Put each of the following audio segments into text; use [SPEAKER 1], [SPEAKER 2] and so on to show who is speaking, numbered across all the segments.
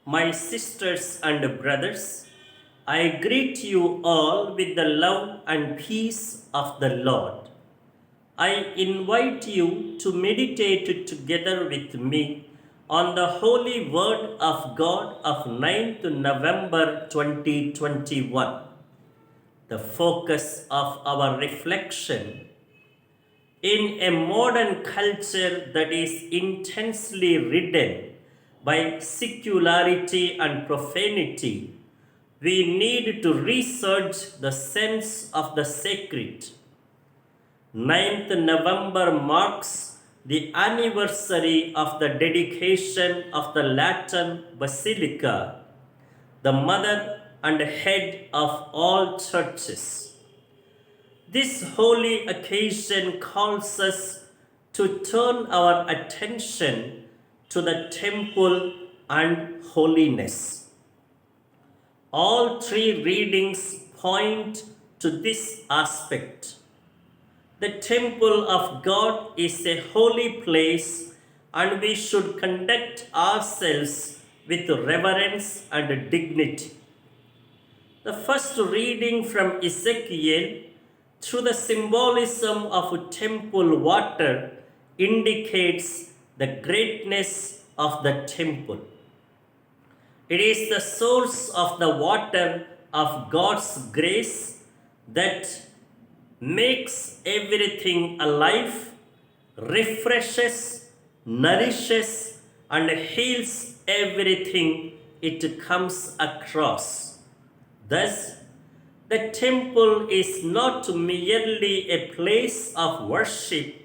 [SPEAKER 1] My sisters and brothers, I greet you all with the love and peace of the Lord. I invite you to meditate together with me on the holy word of God of 9th November 2021. The focus of our reflection: in a modern culture that is intensely ridden by secularity and profanity, we need to research the sense of the sacred. 9th November marks the anniversary of the dedication of the Latin Basilica, the mother and head of all churches. This holy occasion calls us to turn our attention to the temple and holiness. All three readings point to this aspect. The temple of God is a holy place, and we should conduct ourselves with reverence and dignity. The first reading from Ezekiel, through the symbolism of temple water, indicates the greatness of the temple. It is the source of the water of God's grace that makes everything alive, refreshes, nourishes, and heals everything it comes across. Thus, the temple is not merely a place of worship,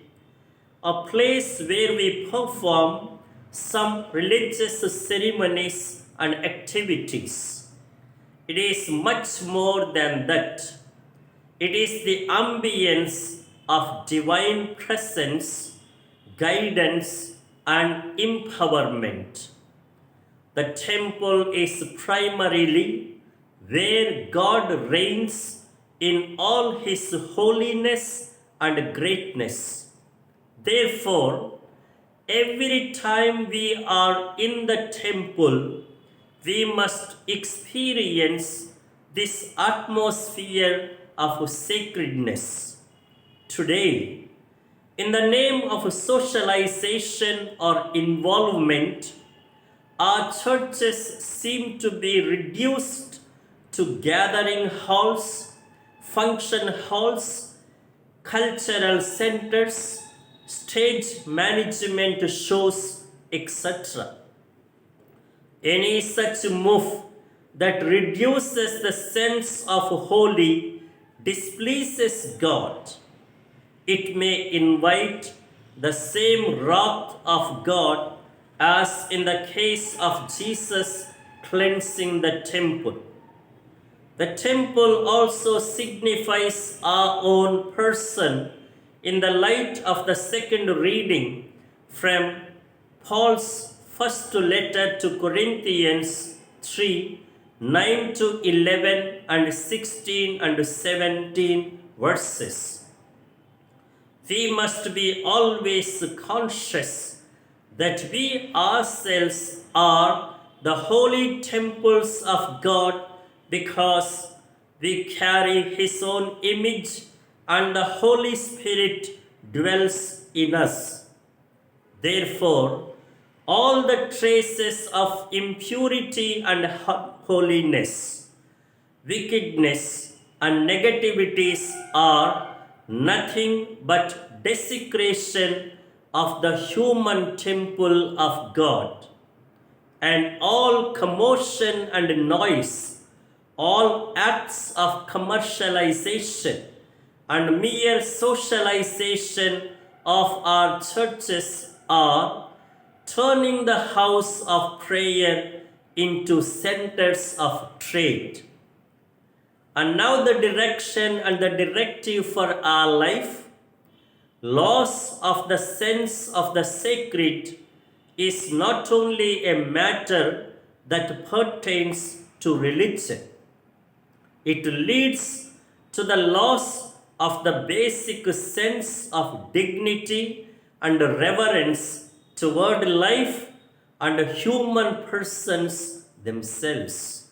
[SPEAKER 1] a place where we perform some religious ceremonies and activities. It is much more than that. It is the ambience of divine presence, guidance, and empowerment. The temple is primarily where God reigns in all his holiness and greatness. Therefore, every time we are in the temple, we must experience this atmosphere of sacredness. Today, in the name of socialization or involvement, our churches seem to be reduced to gathering halls, function halls, cultural centers, stage management shows, etc. Any such move that reduces the sense of holy displeases God. It may invite the same wrath of God as in the case of Jesus cleansing the temple. The temple also signifies our own person in the light of the second reading from Paul's first letter to Corinthians 3, 9 to 11 and 16 and 17 verses. We must be always conscious that we ourselves are the holy temples of God because we carry his own image and the Holy Spirit dwells in us. Therefore, all the traces of impurity and holiness, wickedness, and negativities are nothing but desecration of the human temple of God. And all commotion and noise, all acts of commercialization and mere socialization of our churches are turning the house of prayer into centers of trade. And now the direction and the directive for our life: loss of the sense of the sacred is not only a matter that pertains to religion. It leads to the loss of the basic sense of dignity and reverence toward life and human persons themselves